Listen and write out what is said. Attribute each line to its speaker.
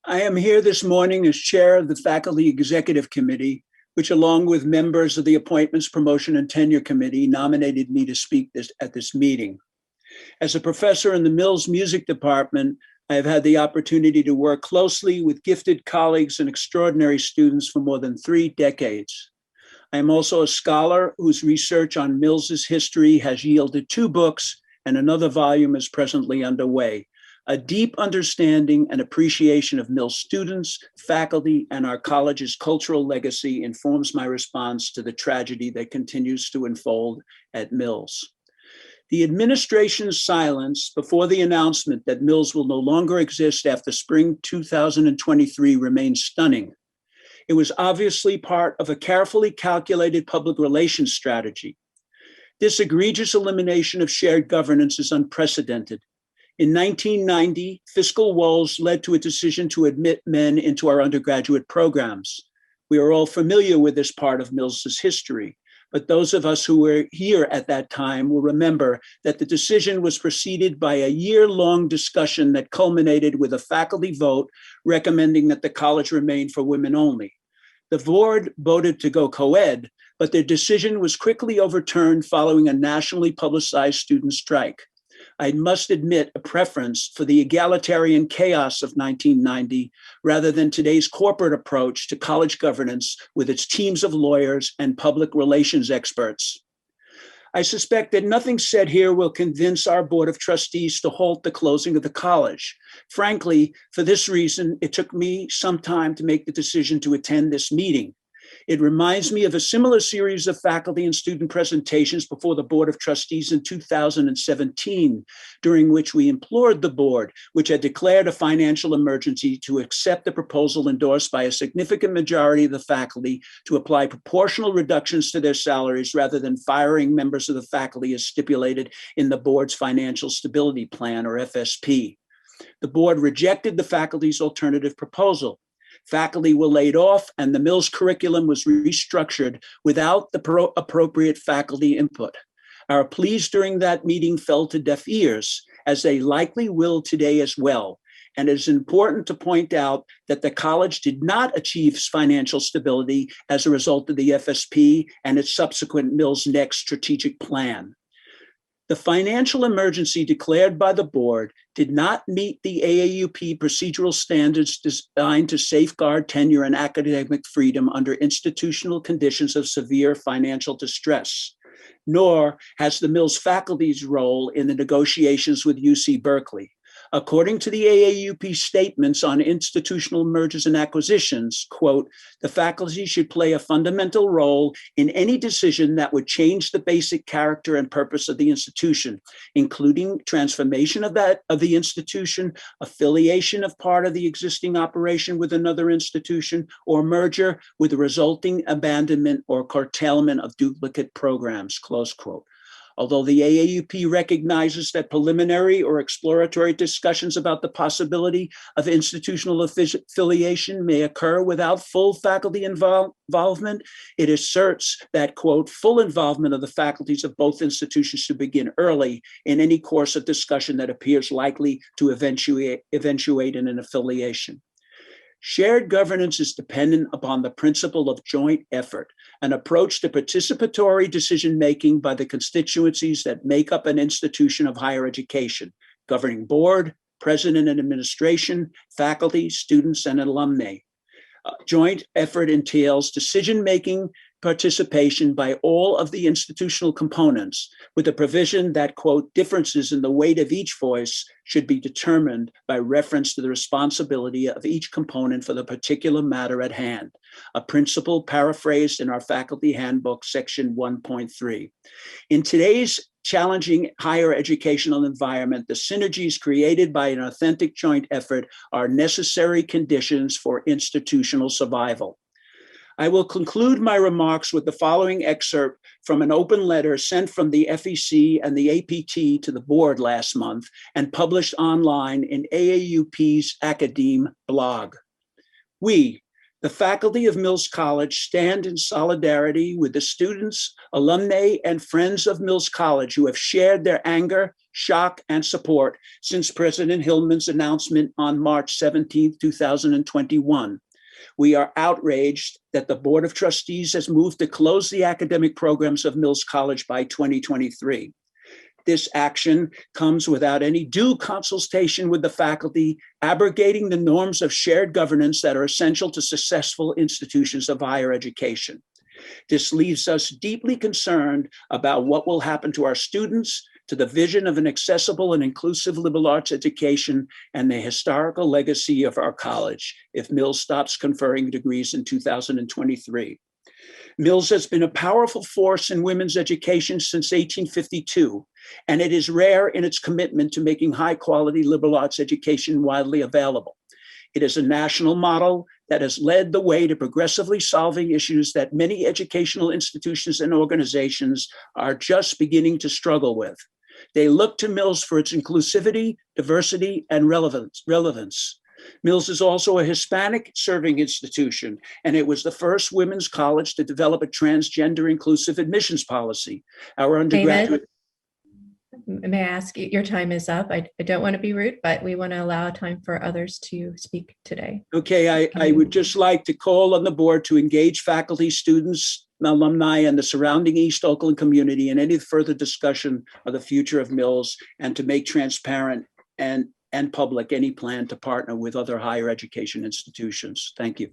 Speaker 1: I am here this morning as chair of the Faculty Executive Committee, which along with members of the Appointments, Promotion, and Tenure Committee nominated me to speak at this meeting. As a professor in the Mills Music Department, I have had the opportunity to work closely with gifted colleagues and extraordinary students for more than 3 decades. I am also a scholar whose research on Mills's history has yielded 2 books, and another volume is presently underway. A deep understanding and appreciation of Mills students, faculty, and our college's cultural legacy informs my response to the tragedy that continues to unfold at Mills. The administration's silence before the announcement that Mills will no longer exist after spring 2023 remains stunning. It was obviously part of a carefully calculated public relations strategy. This egregious elimination of shared governance is unprecedented. In 1990, fiscal woes led to a decision to admit men into our undergraduate programs. We are all familiar with this part of Mills's history, but those of us who were here at that time will remember that the decision was preceded by a year-long discussion that culminated with a faculty vote recommending that the college remain for women only. The board voted to go co-ed, but their decision was quickly overturned following a nationally publicized student strike. I must admit a preference for the egalitarian chaos of 1990 rather than today's corporate approach to college governance with its teams of lawyers and public relations experts. I suspect that nothing said here will convince our Board of Trustees to halt the closing of the college. Frankly, for this reason, it took me some time to make the decision to attend this meeting. It reminds me of a similar series of faculty and student presentations before the Board of Trustees in 2017, during which we implored the board, which had declared a financial emergency, to accept the proposal endorsed by a significant majority of the faculty to apply proportional reductions to their salaries rather than firing members of the faculty as stipulated in the board's Financial Stability Plan, or FSP. The board rejected the faculty's alternative proposal. Faculty were laid off, and the Mills curriculum was restructured without the appropriate faculty input. Our pleas during that meeting fell to deaf ears, as they likely will today as well. And it is important to point out that the college did not achieve financial stability as a result of the FSP and its subsequent Mills Next strategic plan. The financial emergency declared by the board did not meet the AAUP procedural standards designed to safeguard tenure and academic freedom under institutional conditions of severe financial distress, nor has the Mills faculty's role in the negotiations with UC Berkeley. According to the AAUP statements on institutional mergers and acquisitions, quote, the faculty should play a fundamental role in any decision that would change the basic character and purpose of the institution, including transformation of the institution, affiliation of part of the existing operation with another institution, or merger with the resulting abandonment or curtailment of duplicate programs, close quote. Although the AAUP recognizes that preliminary or exploratory discussions about the possibility of institutional affiliation may occur without full faculty involvement, it asserts that, quote, full involvement of the faculties of both institutions should begin early in any course of discussion that appears likely to eventuate in an affiliation. Shared governance is dependent upon the principle of joint effort, an approach to participatory decision-making by the constituencies that make up an institution of higher education, governing board, president and administration, faculty, students, and alumni. Joint effort entails decision-making participation by all of the institutional components, with the provision that, quote, differences in the weight of each voice should be determined by reference to the responsibility of each component for the particular matter at hand, a principle paraphrased in our faculty handbook, section 1.3. In today's challenging higher educational environment, the synergies created by an authentic joint effort are necessary conditions for institutional survival. I will conclude my remarks with the following excerpt from an open letter sent from the FEC and the APT to the board last month and published online in AAUP's Academe blog. We, The faculty of Mills College stand in solidarity with the students, alumni, and friends of Mills College who have shared their anger, shock, and support since President Hillman's announcement on March 17, 2021. We are outraged that the Board of Trustees has moved to close the academic programs of Mills College by 2023. This action comes without any due consultation with the faculty, abrogating the norms of shared governance that are essential to successful institutions of higher education. This leaves us deeply concerned about what will happen to our students, to the vision of an accessible and inclusive liberal arts education, and the historical legacy of our college if Mills stops conferring degrees in 2023. Mills has been a powerful force in women's education since 1852, and it is rare in its commitment to making high-quality liberal arts education widely available. It is a national model that has led the way to progressively solving issues that many educational institutions and organizations are just beginning to struggle with. They look to Mills for its inclusivity, diversity, and relevance. Mills is also a Hispanic serving institution, and it was the first women's college to develop a transgender inclusive admissions policy. Our undergraduate.
Speaker 2: David, may I ask, your time is up. I don't want to be rude, but we want to allow time for others to speak today.
Speaker 1: Okay, I would just like to call on the board to engage faculty, students, alumni, and the surrounding East Oakland community in any further discussion of the future of Mills, and to make transparent and public any plan to partner with other higher education institutions. Thank you.